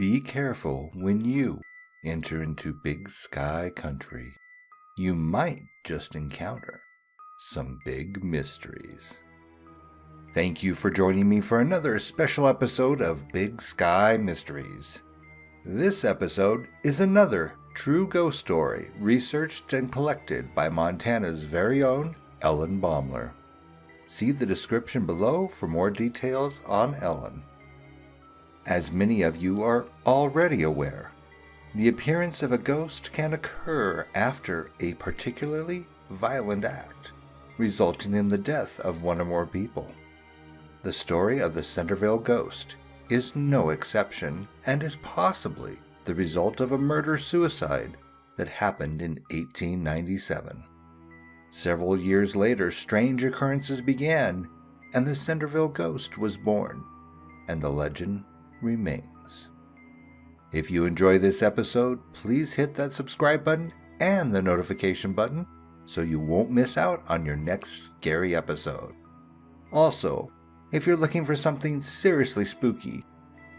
Be careful when you enter into Big Sky Country. You might just encounter some big mysteries. Thank you for joining me for another special episode of Big Sky Mysteries. This episode is another true ghost story researched and collected by Montana's very own Ellen Baumler. See the description below for more details on Ellen. As many of you are already aware, the appearance of a ghost can occur after a particularly violent act, resulting in the death of one or more people. The story of the Centerville Ghost is no exception and is possibly the result of a murder-suicide that happened in 1897. Several years later, strange occurrences began, and the Centerville Ghost was born, and the legend remains. If you enjoy this episode, please hit that subscribe button and the notification button so you won't miss out on your next scary episode. Also, if you're looking for something seriously spooky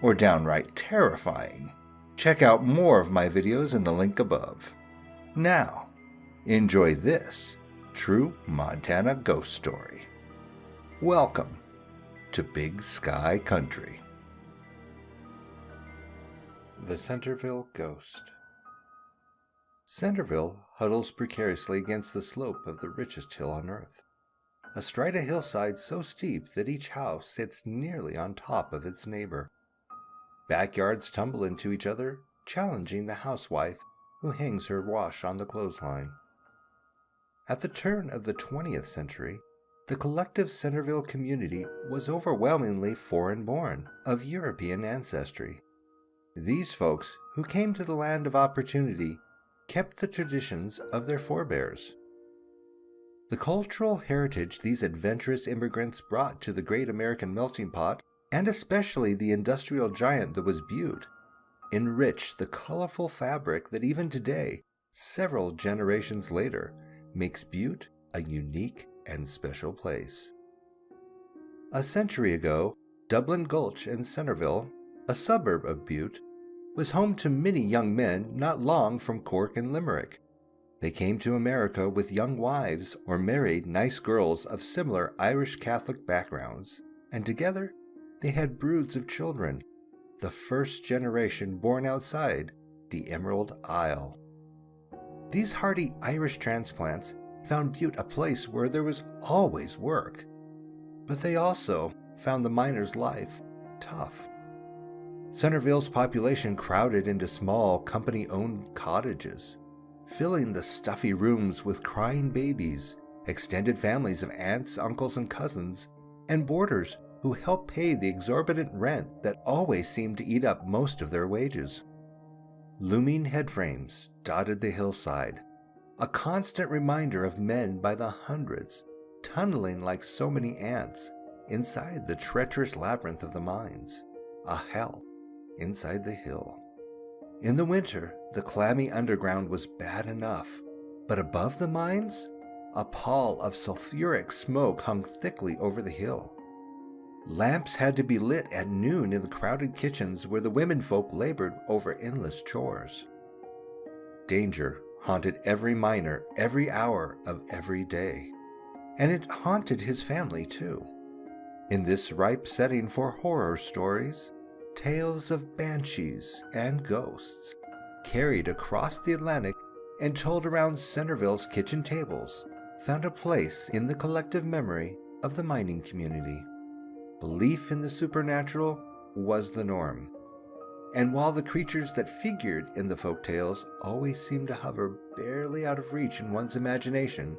or downright terrifying, check out more of my videos in the link above. Now, enjoy this true Montana ghost story. Welcome to Big Sky Country. The Centerville Ghost. Centerville huddles precariously against the slope of the richest hill on earth. Astride a hillside so steep that each house sits nearly on top of its neighbor. Backyards tumble into each other, challenging the housewife who hangs her wash on the clothesline. At the turn of the 20th century, the collective Centerville community was overwhelmingly foreign-born, of European ancestry. These folks, who came to the land of opportunity, kept the traditions of their forebears. The cultural heritage these adventurous immigrants brought to the great American melting pot, and especially the industrial giant that was Butte, enriched the colorful fabric that even today, several generations later, makes Butte a unique and special place. A century ago, Dublin Gulch in Centerville, a suburb of Butte, was home to many young men not long from Cork and Limerick. They came to America with young wives or married nice girls of similar Irish Catholic backgrounds, and together they had broods of children, the first generation born outside the Emerald Isle. These hardy Irish transplants found Butte a place where there was always work, but they also found the miner's life tough. Centerville's population crowded into small, company-owned cottages, filling the stuffy rooms with crying babies, extended families of aunts, uncles, and cousins, and boarders who helped pay the exorbitant rent that always seemed to eat up most of their wages. Looming headframes dotted the hillside, a constant reminder of men by the hundreds, tunneling like so many ants inside the treacherous labyrinth of the mines, a hell inside the hill. In the winter, the clammy underground was bad enough, but above the mines, a pall of sulfuric smoke hung thickly over the hill. Lamps had to be lit at noon in the crowded kitchens where the womenfolk labored over endless chores. Danger haunted every miner every hour of every day, and it haunted his family too. In this ripe setting for horror stories, tales of banshees and ghosts, carried across the Atlantic and told around Centerville's kitchen tables, found a place in the collective memory of the mining community. Belief in the supernatural was the norm, and while the creatures that figured in the folk tales always seemed to hover barely out of reach in one's imagination,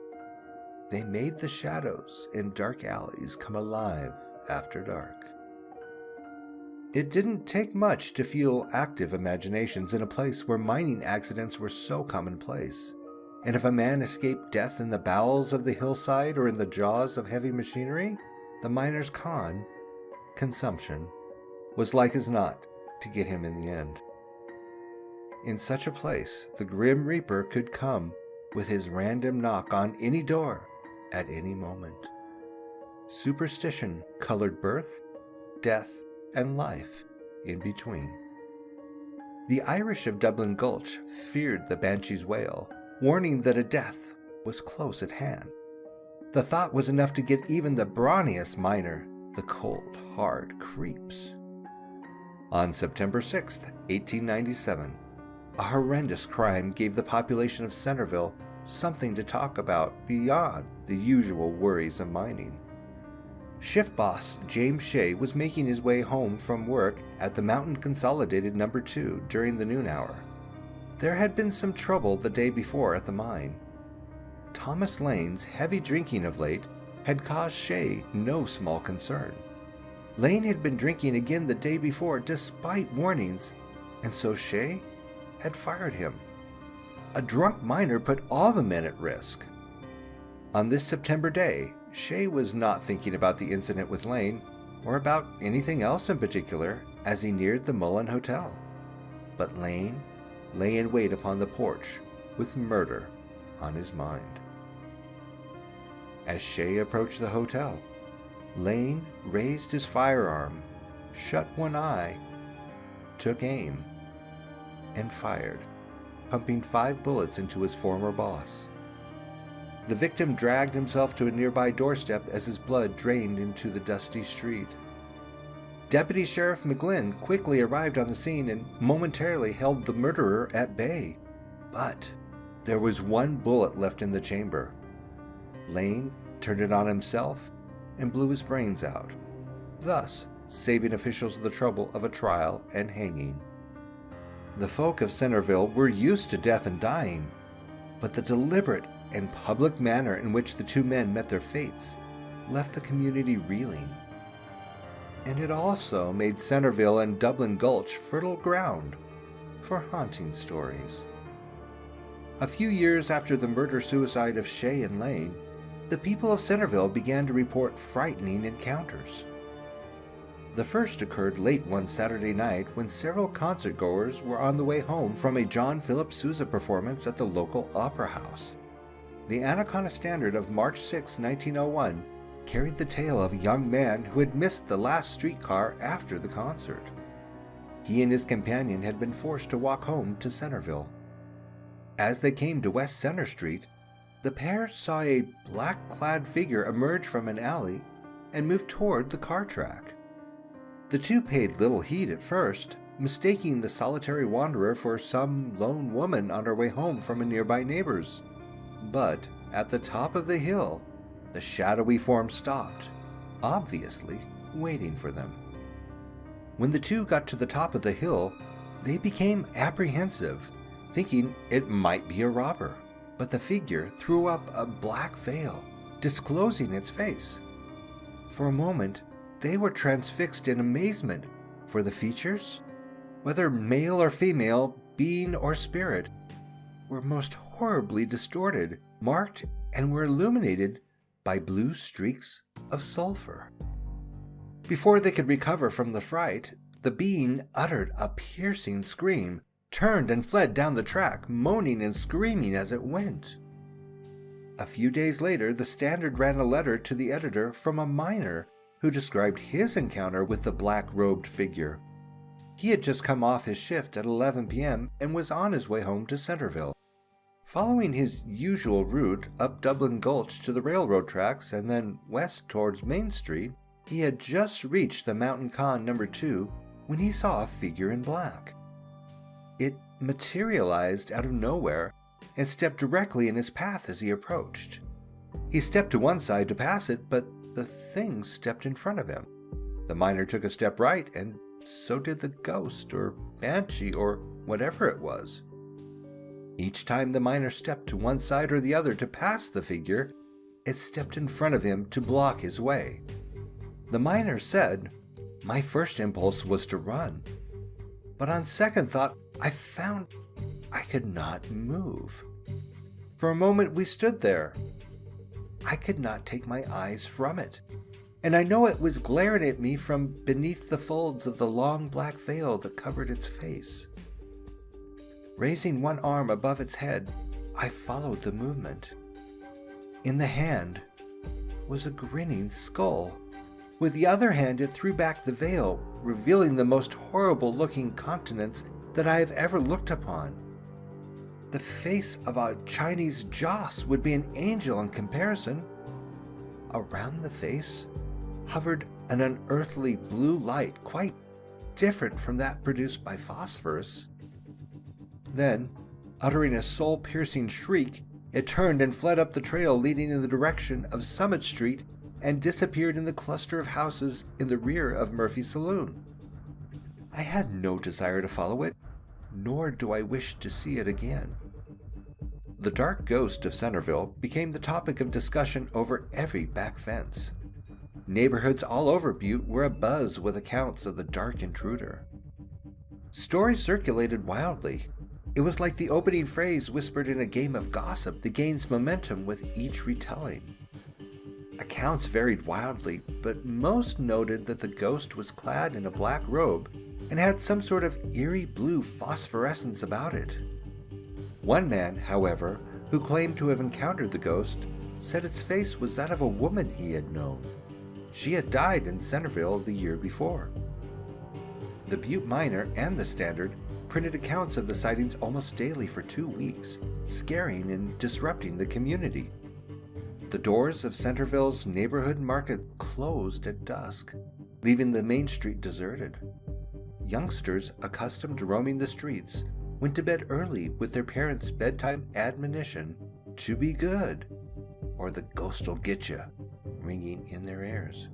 they made the shadows in dark alleys come alive after dark. It didn't take much to fuel active imaginations in a place where mining accidents were so commonplace, and if a man escaped death in the bowels of the hillside or in the jaws of heavy machinery, the miner's consumption, was like as not to get him in the end. In such a place, the Grim Reaper could come with his random knock on any door at any moment. Superstition colored birth, death, and life in between. The Irish of Dublin Gulch feared the banshee's wail, warning that a death was close at hand. The thought was enough to give even the brawniest miner the cold, hard creeps. On September 6, 1897, a horrendous crime gave the population of Centerville something to talk about beyond the usual worries of mining. Shift boss James Shea was making his way home from work at the Mountain Consolidated No. 2 during the noon hour. There had been some trouble the day before at the mine. Thomas Lane's heavy drinking of late had caused Shea no small concern. Lane had been drinking again the day before despite warnings, and so Shea had fired him. A drunk miner put all the men at risk. On this September day, Shea was not thinking about the incident with Lane or about anything else in particular as he neared the Mullen Hotel. But Lane lay in wait upon the porch with murder on his mind. As Shea approached the hotel, Lane raised his firearm, shut one eye, took aim, and fired, pumping 5 bullets into his former boss. The victim dragged himself to a nearby doorstep as his blood drained into the dusty street. Deputy Sheriff McGlynn quickly arrived on the scene and momentarily held the murderer at bay. But there was one bullet left in the chamber. Lane turned it on himself and blew his brains out, thus saving officials the trouble of a trial and hanging. The folk of Centerville were used to death and dying, but the deliberate and public manner in which the two men met their fates left the community reeling. And it also made Centerville and Dublin Gulch fertile ground for haunting stories. A few years after the murder-suicide of Shea and Lane, the people of Centerville began to report frightening encounters. The first occurred late one Saturday night when several concertgoers were on the way home from a John Philip Sousa performance at the local opera house. The Anaconda Standard of March 6, 1901, carried the tale of a young man who had missed the last streetcar after the concert. He and his companion had been forced to walk home to Centerville. As they came to West Center Street, the pair saw a black-clad figure emerge from an alley and move toward the car track. The two paid little heed at first, mistaking the solitary wanderer for some lone woman on her way home from a nearby neighbor's. But at the top of the hill, the shadowy form stopped, obviously waiting for them. When the two got to the top of the hill, they became apprehensive, thinking it might be a robber. But the figure threw up a black veil, disclosing its face. For a moment, they were transfixed in amazement, for the features, whether male or female, being or spirit, were most horribly distorted, marked, and were illuminated by blue streaks of sulfur. Before they could recover from the fright, the being uttered a piercing scream, turned and fled down the track, moaning and screaming as it went. A few days later, the Standard ran a letter to the editor from a miner who described his encounter with the black-robed figure. He had just come off his shift at 11 p.m. and was on his way home to Centerville. Following his usual route up Dublin Gulch to the railroad tracks and then west towards Main Street, he had just reached the Mountain Con No. 2 when he saw a figure in black. It materialized out of nowhere and stepped directly in his path as he approached. He stepped to one side to pass it, but the thing stepped in front of him. The miner took a step right, and so did the ghost or banshee or whatever it was. Each time the miner stepped to one side or the other to pass the figure, it stepped in front of him to block his way. The miner said, "My first impulse was to run, but on second thought, I found I could not move. For a moment we stood there. I could not take my eyes from it, and I know it was glaring at me from beneath the folds of the long black veil that covered its face. Raising one arm above its head, I followed the movement. In the hand was a grinning skull. With the other hand, it threw back the veil, revealing the most horrible-looking countenance that I have ever looked upon. The face of a Chinese Joss would be an angel in comparison. Around the face hovered an unearthly blue light quite different from that produced by phosphorus. Then, uttering a soul-piercing shriek, it turned and fled up the trail leading in the direction of Summit Street and disappeared in the cluster of houses in the rear of Murphy's saloon. I had no desire to follow it, nor do I wish to see it again. The dark ghost of Centerville became the topic of discussion over every back fence. Neighborhoods all over Butte were abuzz with accounts of the dark intruder. Stories circulated wildly. It was like the opening phrase whispered in a game of gossip that gains momentum with each retelling. Accounts varied wildly, but most noted that the ghost was clad in a black robe and had some sort of eerie blue phosphorescence about it. One man, however, who claimed to have encountered the ghost, said its face was that of a woman he had known. She had died in Centerville the year before. The Butte Miner and the Standard printed accounts of the sightings almost daily for 2 weeks, scaring and disrupting the community. The doors of Centerville's neighborhood market closed at dusk, leaving the main street deserted. Youngsters accustomed to roaming the streets went to bed early with their parents' bedtime admonition to be good, or the ghost'll get you, ringing in their ears.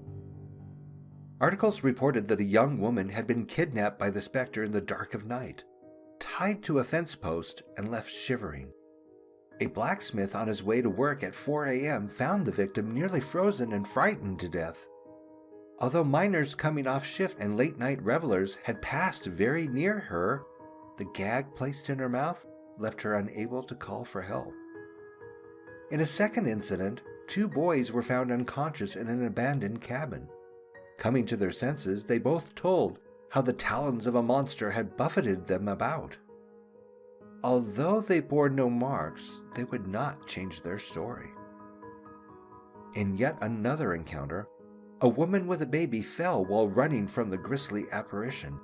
Articles reported that a young woman had been kidnapped by the specter in the dark of night, tied to a fence post and left shivering. A blacksmith on his way to work at 4 a.m. found the victim nearly frozen and frightened to death. Although miners coming off shift and late-night revelers had passed very near her, the gag placed in her mouth left her unable to call for help. In a second incident, 2 boys were found unconscious in an abandoned cabin. Coming to their senses, they both told how the talons of a monster had buffeted them about. Although they bore no marks, they would not change their story. In yet another encounter, a woman with a baby fell while running from the grisly apparition.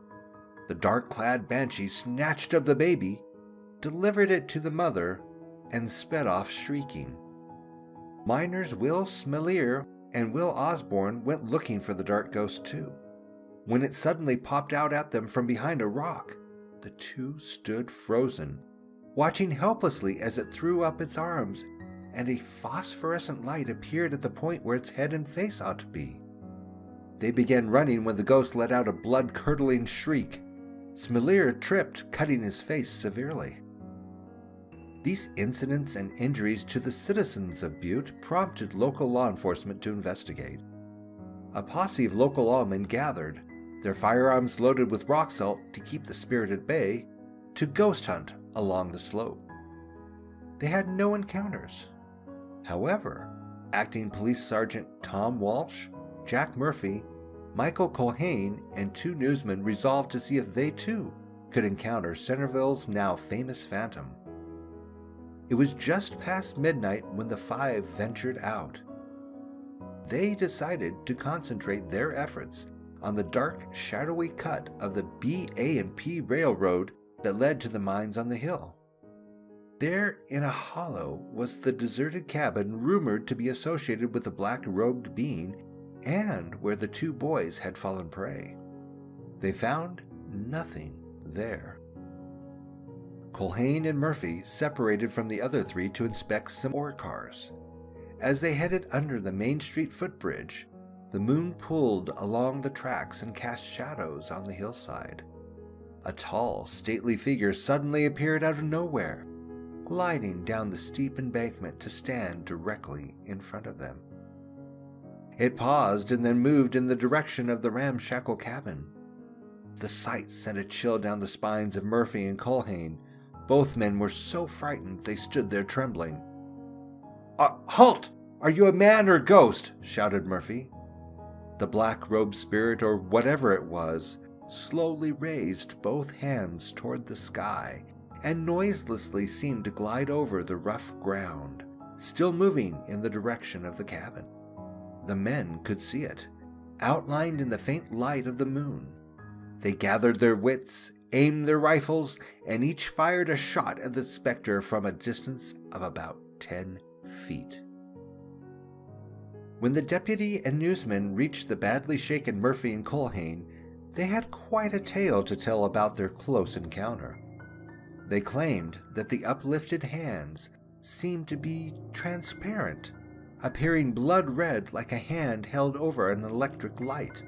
The dark-clad banshee snatched up the baby, delivered it to the mother, and sped off shrieking. Miners Will Smellier and Will Osborne went looking for the dark ghost too. When it suddenly popped out at them from behind a rock, the two stood frozen, watching helplessly as it threw up its arms, and a phosphorescent light appeared at the point where its head and face ought to be. They began running when the ghost let out a blood-curdling shriek. Smellier tripped, cutting his face severely. These incidents and injuries to the citizens of Butte prompted local law enforcement to investigate. A posse of local lawmen gathered, their firearms loaded with rock salt to keep the spirit at bay, to ghost hunt along the slope. They had no encounters. However, Acting Police Sergeant Tom Walsh, Jack Murphy, Michael Culhane, and 2 newsmen resolved to see if they too could encounter Centerville's now famous phantom. It was just past midnight when the 5 ventured out. They decided to concentrate their efforts on the dark, shadowy cut of the B.A.&P. Railroad that led to the mines on the hill. There, in a hollow, was the deserted cabin rumored to be associated with the black-robed being and where the 2 boys had fallen prey. They found nothing there. Culhane and Murphy separated from the other 3 to inspect some ore cars. As they headed under the Main Street footbridge, the moon pulled along the tracks and cast shadows on the hillside. A tall, stately figure suddenly appeared out of nowhere, gliding down the steep embankment to stand directly in front of them. It paused and then moved in the direction of the ramshackle cabin. The sight sent a chill down the spines of Murphy and Culhane. Both men were so frightened they stood there trembling. Halt! Are you a man or ghost?" shouted Murphy. The black-robed spirit, or whatever it was, slowly raised both hands toward the sky and noiselessly seemed to glide over the rough ground, still moving in the direction of the cabin. The men could see it, outlined in the faint light of the moon. They gathered their wits aimed their rifles, and each fired a shot at the specter from a distance of about 10 feet. When the deputy and newsmen reached the badly shaken Murphy and Culhane, they had quite a tale to tell about their close encounter. They claimed that the uplifted hands seemed to be transparent, appearing blood red like a hand held over an electric light.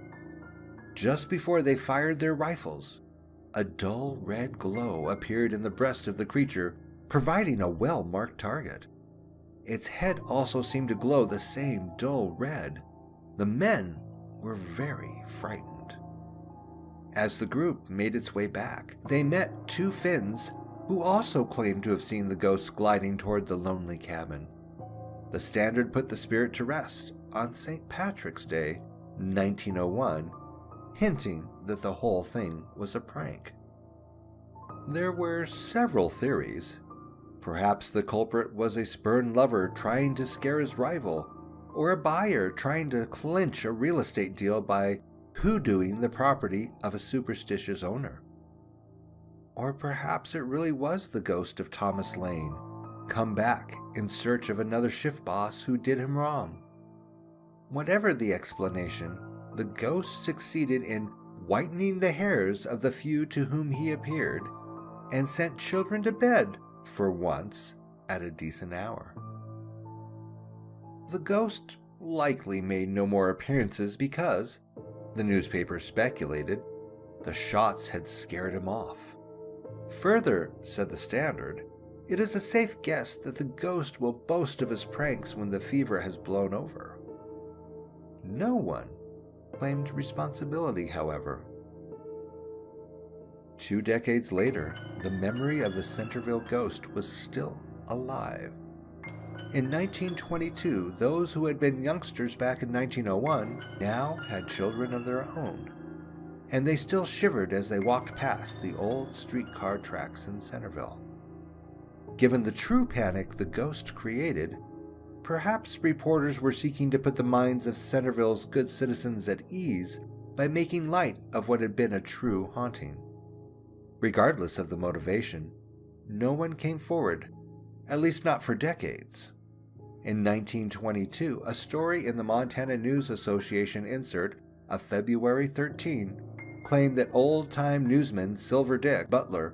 Just before they fired their rifles, a dull red glow appeared in the breast of the creature, providing a well-marked target. Its head also seemed to glow the same dull red. The men were very frightened. As the group made its way back, they met two Finns who also claimed to have seen the ghost gliding toward the lonely cabin. The Standard put the spirit to rest on St. Patrick's Day, 1901, hinting that the whole thing was a prank. There were several theories. Perhaps the culprit was a spurned lover trying to scare his rival, or a buyer trying to clinch a real estate deal by hoodooing the property of a superstitious owner. Or perhaps it really was the ghost of Thomas Lane, come back in search of another shift boss who did him wrong. Whatever the explanation, the ghost succeeded in whitening the hairs of the few to whom he appeared, and sent children to bed, for once, at a decent hour. The ghost likely made no more appearances because, the newspapers speculated, the shots had scared him off. Further, said the Standard, it is a safe guess that the ghost will boast of his pranks when the fever has blown over. No one claimed responsibility, however. 2 decades later, the memory of the Centerville Ghost was still alive. In 1922, those who had been youngsters back in 1901 now had children of their own, and they still shivered as they walked past the old streetcar tracks in Centerville. Given the true panic the ghost created, perhaps reporters were seeking to put the minds of Centerville's good citizens at ease by making light of what had been a true haunting. Regardless of the motivation, no one came forward, at least not for decades. In 1922, a story in the Montana News Association insert of February 13 claimed that old-time newsman Silver Dick Butler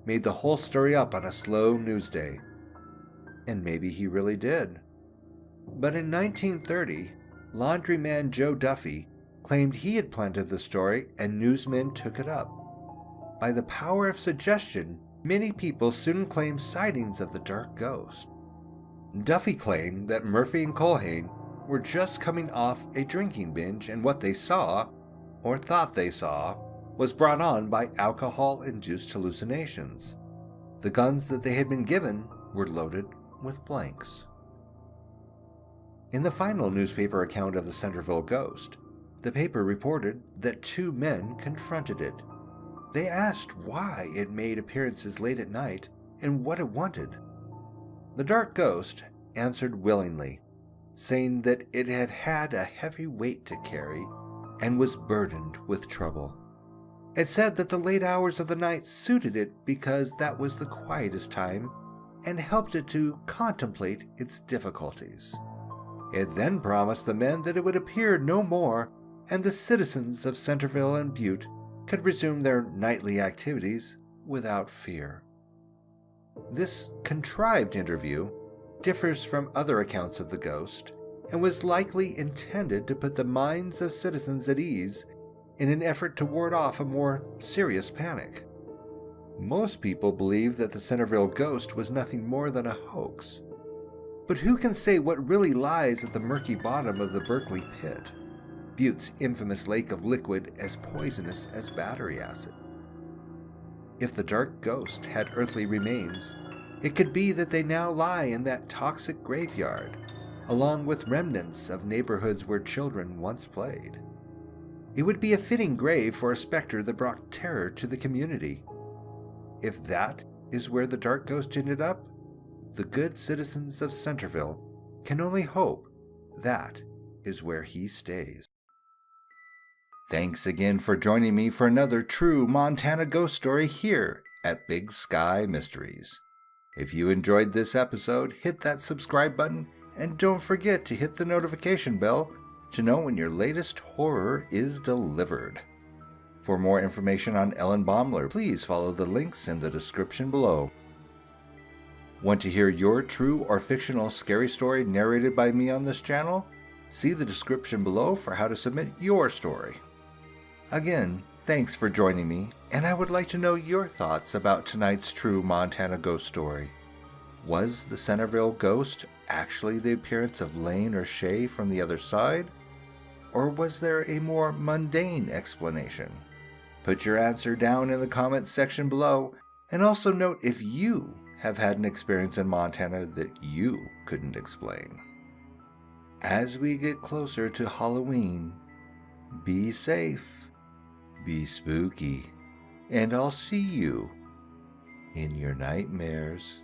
made the whole story up on a slow news day. And maybe he really did. But in 1930, laundryman Joe Duffy claimed he had planted the story and newsmen took it up. By the power of suggestion, many people soon claimed sightings of the dark ghost. Duffy claimed that Murphy and Culhane were just coming off a drinking binge and what they saw, or thought they saw, was brought on by alcohol-induced hallucinations. The guns that they had been given were loaded with blanks. In the final newspaper account of the Centerville Ghost, the paper reported that 2 men confronted it. They asked why it made appearances late at night and what it wanted. The dark ghost answered willingly, saying that it had had a heavy weight to carry and was burdened with trouble. It said that the late hours of the night suited it because that was the quietest time and helped it to contemplate its difficulties. It then promised the men that it would appear no more and the citizens of Centerville and Butte could resume their nightly activities without fear. This contrived interview differs from other accounts of the ghost and was likely intended to put the minds of citizens at ease in an effort to ward off a more serious panic. Most people believe that the Centerville Ghost was nothing more than a hoax. But who can say what really lies at the murky bottom of the Berkeley Pit, Butte's infamous lake of liquid as poisonous as battery acid? If the dark ghost had earthly remains, it could be that they now lie in that toxic graveyard, along with remnants of neighborhoods where children once played. It would be a fitting grave for a specter that brought terror to the community. If that is where the dark ghost ended up, the good citizens of Centerville can only hope that is where he stays. Thanks again for joining me for another true Montana ghost story here at Big Sky Mysteries. If you enjoyed this episode, hit that subscribe button and don't forget to hit the notification bell to know when your latest horror is delivered. For more information on Ellen Baumler, please follow the links in the description below. Want to hear your true or fictional scary story narrated by me on this channel? See the description below for how to submit your story. Again, thanks for joining me, and I would like to know your thoughts about tonight's true Montana ghost story. Was the Centerville Ghost actually the appearance of Lane or Shay from the other side? Or was there a more mundane explanation? Put your answer down in the comments section below, and also note if you have had an experience in Montana that you couldn't explain. As we get closer to Halloween, be safe, be spooky, and I'll see you in your nightmares.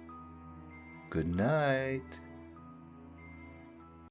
Good night.